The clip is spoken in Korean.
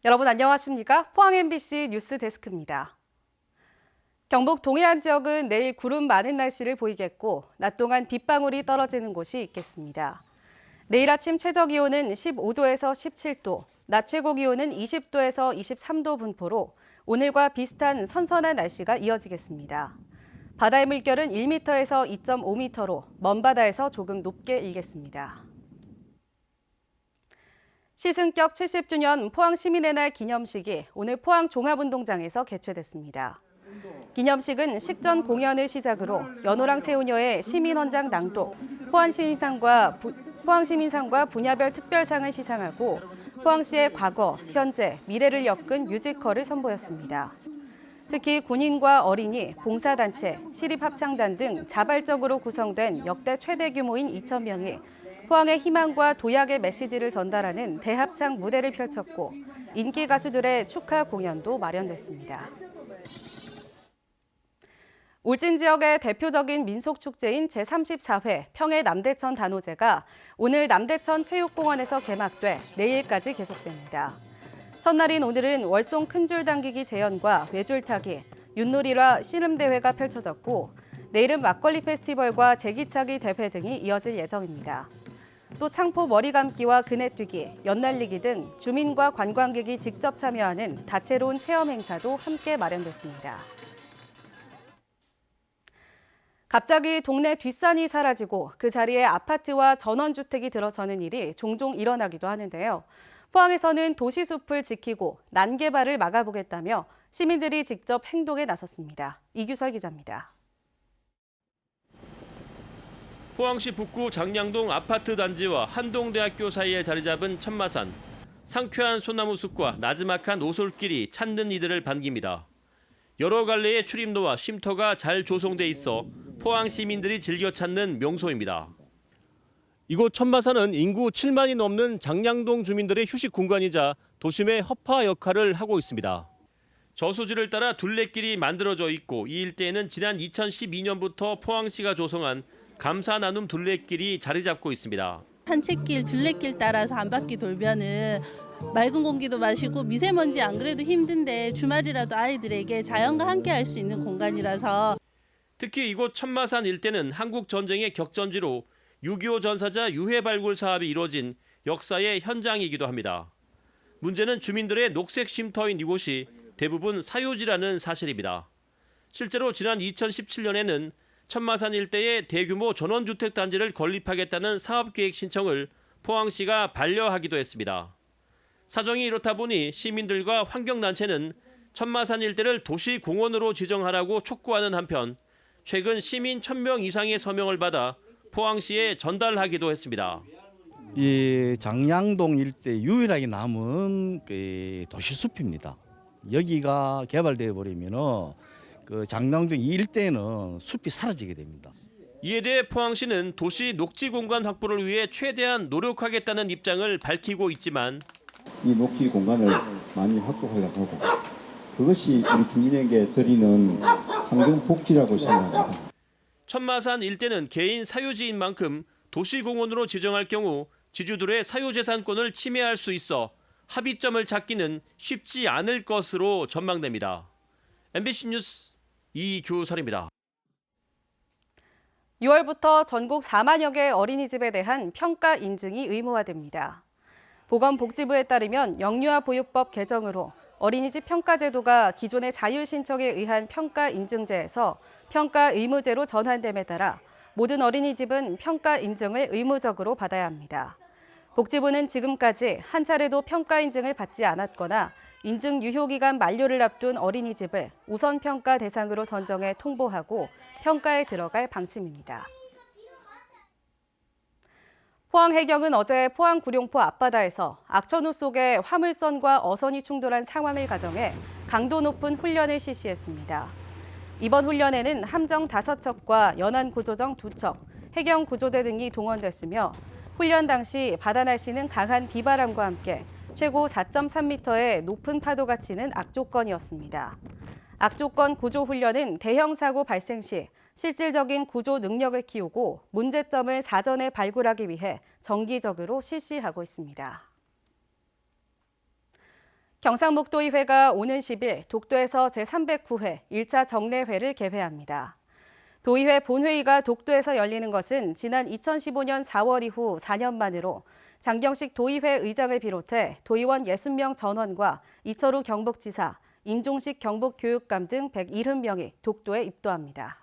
여러분 안녕하십니까? 포항 MBC 뉴스 데스크입니다. 경북 동해안 지역은 내일 구름 많은 날씨를 보이겠고 낮 동안 빗방울이 떨어지는 곳이 있겠습니다. 내일 아침 최저 기온은 15도에서 17도, 낮 최고 기온은 20도에서 23도 분포로 오늘과 비슷한 선선한 날씨가 이어지겠습니다. 바다의 물결은 1m에서 2.5m로 먼바다에서 조금 높게 일겠습니다. 시승격 70주년 포항시민의 날 기념식이 오늘 포항 종합운동장에서 개최됐습니다. 기념식은 식전 공연을 시작으로 연호랑 새우녀의 시민헌장 낭독, 포항시민상과 분야별 특별상을 시상하고 포항시의 과거, 현재, 미래를 엮은 뮤지컬을 선보였습니다. 특히 군인과 어린이, 봉사단체, 시립합창단 등 자발적으로 구성된 역대 최대 규모인 2,000명이 포항의 희망과 도약의 메시지를 전달하는 대합창 무대를 펼쳤고 인기 가수들의 축하 공연도 마련됐습니다. 울진 지역의 대표적인 민속축제인 제34회 평해 남대천 단오제가 오늘 남대천 체육공원에서 개막돼 내일까지 계속됩니다. 첫날인 오늘은 월송 큰줄 당기기 재연과 외줄타기, 윷놀이와 씨름대회가 펼쳐졌고 내일은 막걸리 페스티벌과 제기차기 대회 등이 이어질 예정입니다. 또 창포 머리감기와 그네뛰기, 연날리기 등 주민과 관광객이 직접 참여하는 다채로운 체험 행사도 함께 마련됐습니다. 갑자기 동네 뒷산이 사라지고 그 자리에 아파트와 전원주택이 들어서는 일이 종종 일어나기도 하는데요. 포항에서는 도시숲을 지키고 난개발을 막아보겠다며 시민들이 직접 행동에 나섰습니다. 이규설 기자입니다. 포항시 북구 장량동 아파트 단지와 한동대학교 사이에 자리 잡은 천마산. 상쾌한 소나무 숲과 나지막한 오솔길이 찾는 이들을 반깁니다. 여러 갈래의 출입로와 쉼터가 잘 조성돼 있어 포항 시민들이 즐겨 찾는 명소입니다. 이곳 천마산은 인구 7만이 넘는 장량동 주민들의 휴식 공간이자 도심의 허파 역할을 하고 있습니다. 저수지를 따라 둘레길이 만들어져 있고 이 일대에는 지난 2012년부터 포항시가 조성한 감사 나눔 둘레길이 자리 잡고 있습니다. 산책길, 둘레길 따라서 한 바퀴 돌면은 맑은 공기도 마시고 미세먼지 안 그래도 힘든데 주말이라도 아이들에게 자연과 함께 할 수 있는 공간이라서 특히 이곳 천마산 일대는 한국 전쟁의 격전지로 6.25 전사자 유해 발굴 사업이 이루어진 역사의 현장이기도 합니다. 문제는 주민들의 녹색 쉼터인 이곳이 대부분 사유지라는 사실입니다. 실제로 지난 2017년에는 천마산 일대에 대규모 전원주택 단지를 건립하겠다는 사업계획 신청을 포항시가 반려하기도 했습니다. 사정이 이렇다 보니 시민들과 환경단체는 천마산 일대를 도시공원으로 지정하라고 촉구하는 한편 최근 시민 1,000명 이상의 서명을 받아 포항시에 전달하기도 했습니다. 이 장량동 일대 유일하게 남은 도시숲입니다. 여기가 개발되어 버리면은 그 장량동 이 일대에는 숲이 사라지게 됩니다. 이에 대해 포항시는 도시 녹지 공간 확보를 위해 최대한 노력하겠다는 입장을 밝히고 있지만 이 녹지 공간을 많이 확보하려고 하고 그것이 우리 주민에게 드리는 환경복지라고 생각합니다. 천마산 일대는 개인 사유지인 만큼 도시공원으로 지정할 경우 지주들의 사유재산권을 침해할 수 있어 합의점을 찾기는 쉽지 않을 것으로 전망됩니다. MBC 뉴스 이규설입니다. 6월부터 전국 4만여 개 어린이집에 대한 평가 인증이 의무화됩니다. 보건복지부에 따르면 영유아보육법 개정으로 어린이집 평가제도가 기존의 자율신청에 의한 평가 인증제에서 평가 의무제로 전환됨에 따라 모든 어린이집은 평가 인증을 의무적으로 받아야 합니다. 복지부는 지금까지 한 차례도 평가 인증을 받지 않았거나 인증 유효기간 만료를 앞둔 어린이집을 우선 평가 대상으로 선정해 통보하고 평가에 들어갈 방침입니다. 포항해경은 어제 포항 구룡포 앞바다에서 악천후 속에 화물선과 어선이 충돌한 상황을 가정해 강도 높은 훈련을 실시했습니다. 이번 훈련에는 함정 5척과 연안 구조정 2척, 해경 구조대 등이 동원됐으며 훈련 당시 바다 날씨는 강한 비바람과 함께 최고 4.3m의 높은 파도가 치는 악조건이었습니다. 악조건 구조 훈련은 대형 사고 발생 시 실질적인 구조 능력을 키우고 문제점을 사전에 발굴하기 위해 정기적으로 실시하고 있습니다. 경상북도의회가 오는 10일 독도에서 제309회 1차 정례회를 개회합니다. 도의회 본회의가 독도에서 열리는 것은 지난 2015년 4월 이후 4년 만으로 장경식 도의회 의장을 비롯해 도의원 60명 전원과 이철우 경북지사, 임종식 경북교육감 등 170명이 독도에 입도합니다.